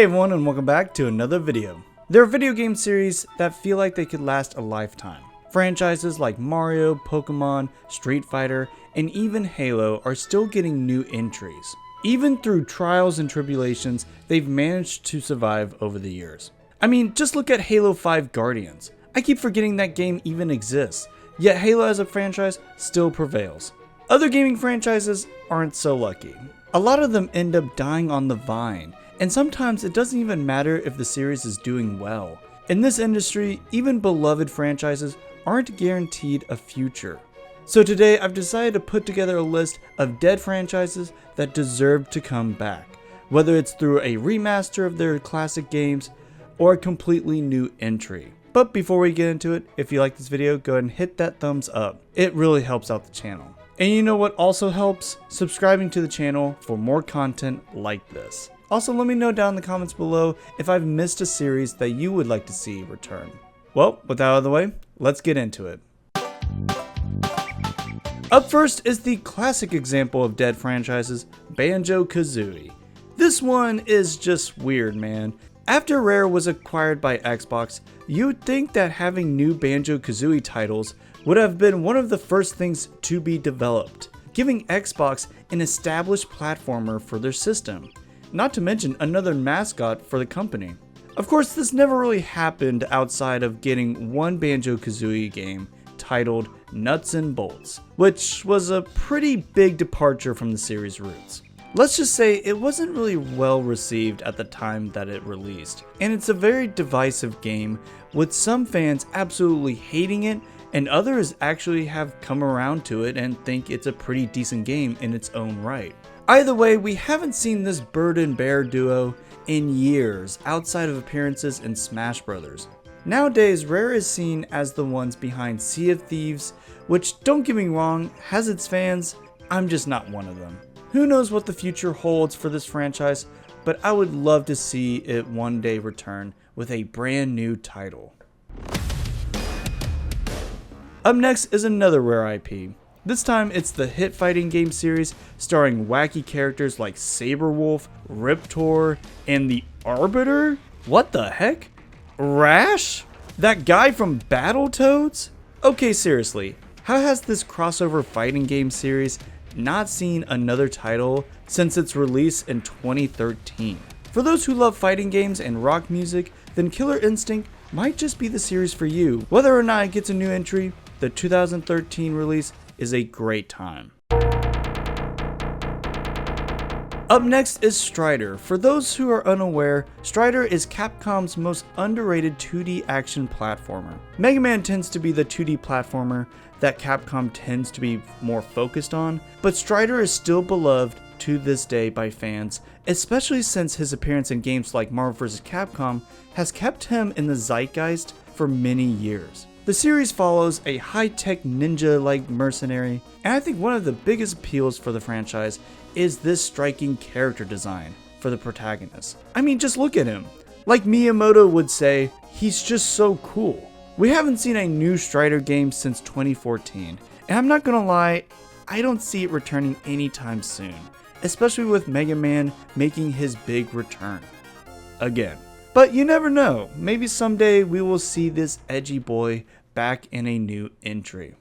Hey everyone, and welcome back to another video. There are video game series that feel like they could last a lifetime. Franchises like Mario, Pokemon, Street Fighter, and even Halo are still getting new entries. Even through trials and tribulations, they've managed to survive over the years. I mean, just look at Halo 5 Guardians. I keep forgetting that game even exists, yet Halo as a franchise still prevails. Other gaming franchises aren't so lucky. A lot of them end up dying on the vine, and sometimes it doesn't even matter if the series is doing well. In this industry, even beloved franchises aren't guaranteed a future. So today I've decided to put together a list of dead franchises that deserve to come back, whether it's through a remaster of their classic games or a completely new entry. But before we get into it, if you like this video, go ahead and hit that thumbs up. It really helps out the channel. And you know what also helps? Subscribing to the channel for more content like this. Also, let me know down in the comments below if I've missed a series that you would like to see return. Well, with that out of the way, let's get into it. Up first is the classic example of dead franchises, Banjo-Kazooie. This one is just weird, man. After Rare was acquired by Xbox, you'd think that having new Banjo-Kazooie titles would have been one of the first things to be developed, giving Xbox an established platformer for their system, not to mention another mascot for the company. Of course, this never really happened outside of getting one Banjo-Kazooie game titled Nuts and Bolts, which was a pretty big departure from the series' roots. Let's just say it wasn't really well received at the time that it released, and it's a very divisive game, with some fans absolutely hating it and others actually have come around to it and think it's a pretty decent game in its own right. Either way, we haven't seen this bird and bear duo in years outside of appearances in Smash Bros. Nowadays, Rare is seen as the ones behind Sea of Thieves, which, don't get me wrong, has its fans. I'm just not one of them. Who knows what the future holds for this franchise, but I would love to see it one day return with a brand new title. Up next is another Rare IP. This time it's the hit fighting game series starring wacky characters like Saberwolf, Riptor, and the Arbiter? What the heck? Rash? That guy from Battletoads? Okay, seriously, how has this crossover fighting game series not seen another title since its release in 2013? For those who love fighting games and rock music, then Killer Instinct might just be the series for you. Whether or not it gets a new entry, the 2013 release is a great time. Up next is Strider. For those who are unaware, Strider is Capcom's most underrated 2D action platformer. Mega Man tends to be the 2D platformer that Capcom tends to be more focused on, but Strider is still beloved to this day by fans, especially since his appearance in games like Marvel vs. Capcom has kept him in the zeitgeist for many years. The series follows a high-tech ninja-like mercenary, and I think one of the biggest appeals for the franchise is this striking character design for the protagonist. I mean, just look at him. Like Miyamoto would say, he's just so cool. We haven't seen a new Strider game since 2014, and I'm not gonna lie, I don't see it returning anytime soon, especially with Mega Man making his big return again. But you never know, maybe someday we will see this edgy boy back in a new entry.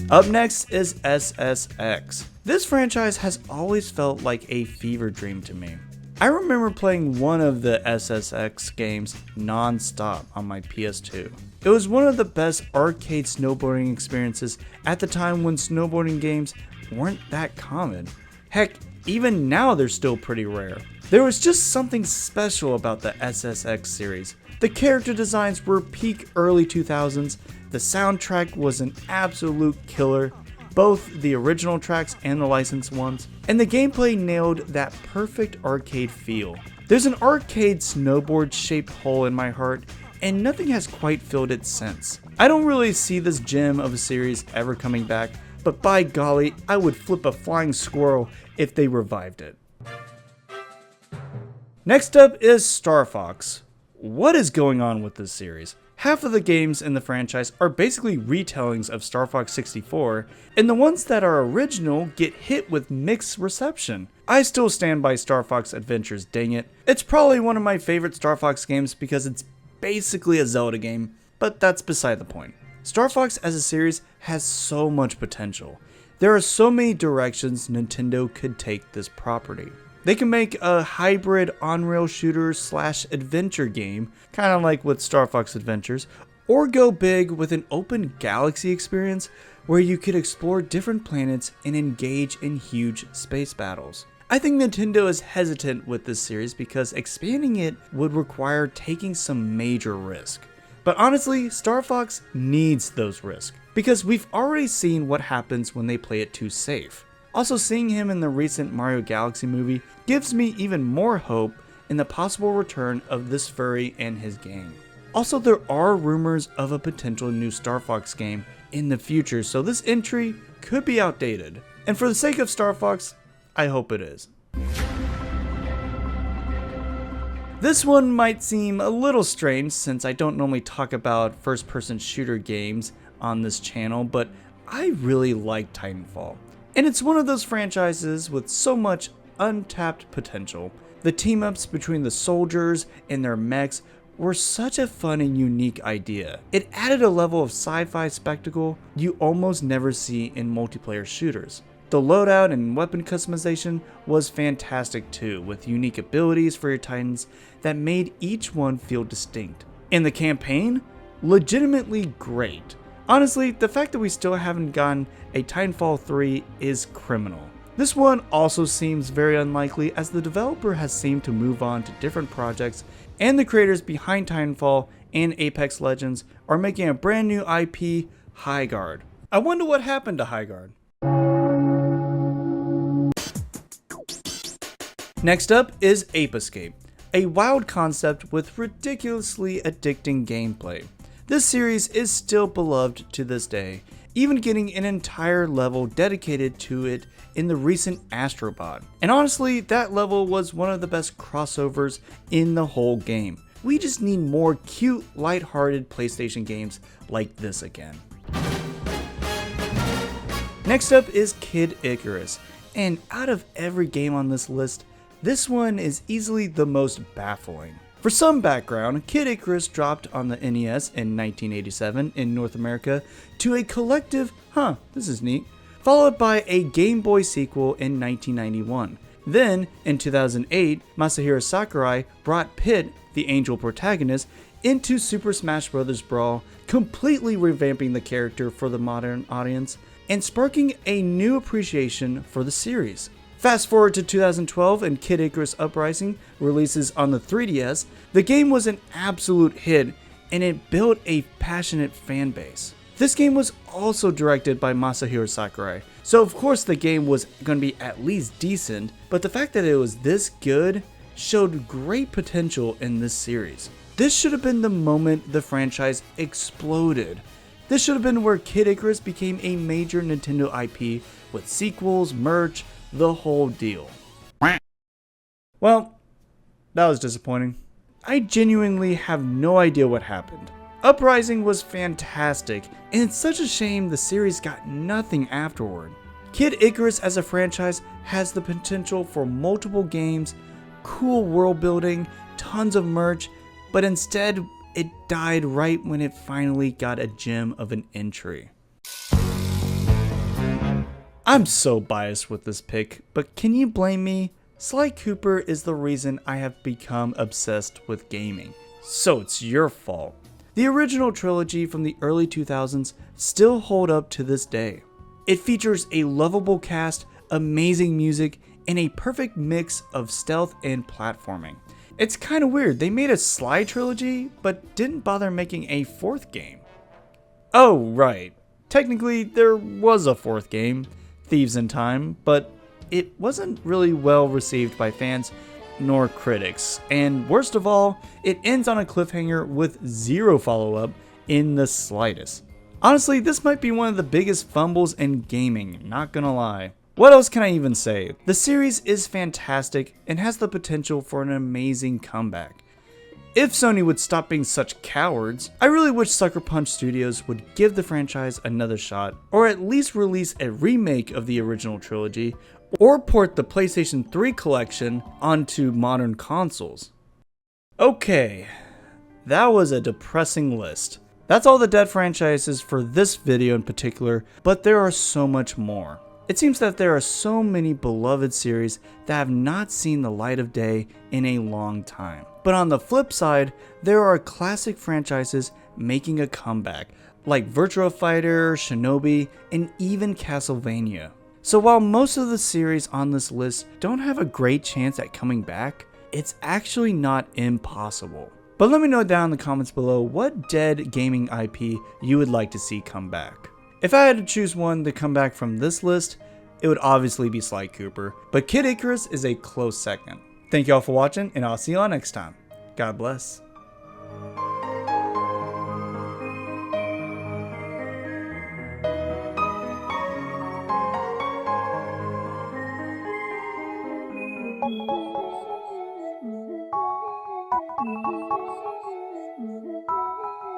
Up next is SSX. This franchise has always felt like a fever dream to me. I remember playing one of the SSX games non-stop on my PS2. It was one of the best arcade snowboarding experiences at the time when snowboarding games weren't that common. Heck, even now they're still pretty rare. There was just something special about the SSX series. The character designs were peak early 2000s, the soundtrack was an absolute killer, both the original tracks and the licensed ones, and the gameplay nailed that perfect arcade feel. There's an arcade snowboard shaped hole in my heart, and nothing has quite filled it since. I don't really see this gem of a series ever coming back, but by golly, I would flip a flying squirrel if they revived it. Next up is Star Fox. What is going on with this series? Half of the games in the franchise are basically retellings of Star Fox 64, and the ones that are original get hit with mixed reception. I still stand by Star Fox Adventures, dang it. It's probably one of my favorite Star Fox games because it's basically a Zelda game, but that's beside the point. Star Fox as a series has so much potential. There are so many directions Nintendo could take this property. They can make a hybrid on-rail shooter slash adventure game, kind of like with Star Fox Adventures, or go big with an open galaxy experience where you could explore different planets and engage in huge space battles. I think Nintendo is hesitant with this series because expanding it would require taking some major risk. But honestly, Star Fox needs those risks, because we've already seen what happens when they play it too safe. Also, seeing him in the recent Mario Galaxy movie gives me even more hope in the possible return of this furry and his gang. Also, there are rumors of a potential new Star Fox game in the future, so this entry could be outdated. And for the sake of Star Fox, I hope it is. This one might seem a little strange since I don't normally talk about first-person shooter games on this channel, but I really like Titanfall. And it's one of those franchises with so much untapped potential. The team-ups between the soldiers and their mechs were such a fun and unique idea. It added a level of sci-fi spectacle you almost never see in multiplayer shooters. The loadout and weapon customization was fantastic too, with unique abilities for your Titans that made each one feel distinct. And the campaign? Legitimately great. Honestly, the fact that we still haven't gotten a Titanfall 3 is criminal. This one also seems very unlikely as the developer has seemed to move on to different projects, and the creators behind Titanfall and Apex Legends are making a brand new IP, Highguard. I wonder what happened to Highguard. Next up is Ape Escape, a wild concept with ridiculously addicting gameplay. This series is still beloved to this day, even getting an entire level dedicated to it in the recent Astrobot. And honestly, that level was one of the best crossovers in the whole game. We just need more cute, lighthearted PlayStation games like this again. Next up is Kid Icarus, and out of every game on this list, this one is easily the most baffling. For some background, Kid Icarus dropped on the NES in 1987 in North America to a collective, this is neat, followed by a Game Boy sequel in 1991. Then, in 2008, Masahiro Sakurai brought Pit, the angel protagonist, into Super Smash Bros. Brawl, completely revamping the character for the modern audience and sparking a new appreciation for the series. Fast forward to 2012 and Kid Icarus Uprising releases on the 3DS, the game was an absolute hit and it built a passionate fan base. This game was also directed by Masahiro Sakurai, so of course the game was going to be at least decent, but the fact that it was this good showed great potential in this series. This should have been the moment the franchise exploded. This should have been where Kid Icarus became a major Nintendo IP with sequels, merch, the whole deal. Well, that was disappointing. I genuinely have no idea what happened. Uprising was fantastic, and it's such a shame the series got nothing afterward. Kid Icarus as a franchise has the potential for multiple games, cool world building, tons of merch, but instead it died right when it finally got a gem of an entry. I'm so biased with this pick, but can you blame me? Sly Cooper is the reason I have become obsessed with gaming, so it's your fault. The original trilogy from the early 2000s still hold up to this day. It features a lovable cast, amazing music, and a perfect mix of stealth and platforming. It's kinda weird, they made a Sly trilogy, but didn't bother making a fourth game. Oh right, technically there was a fourth game, Thieves in Time, but it wasn't really well received by fans nor critics, and worst of all, it ends on a cliffhanger with zero follow-up in the slightest. Honestly, this might be one of the biggest fumbles in gaming, not gonna lie. What else can I even say? The series is fantastic and has the potential for an amazing comeback. If Sony would stop being such cowards, I really wish Sucker Punch Studios would give the franchise another shot, or at least release a remake of the original trilogy, or port the PlayStation 3 collection onto modern consoles. Okay, that was a depressing list. That's all the Dead franchises for this video in particular, but there are so much more. It seems that there are so many beloved series that have not seen the light of day in a long time. But on the flip side, there are classic franchises making a comeback, like Virtua Fighter, Shinobi, and even Castlevania. So while most of the series on this list don't have a great chance at coming back, it's actually not impossible. But let me know down in the comments below what Dead gaming IP you would like to see come back. If I had to choose one to come back from this list, it would obviously be Sly Cooper, but Kid Icarus is a close second. Thank you all for watching, and I'll see you all next time. God bless.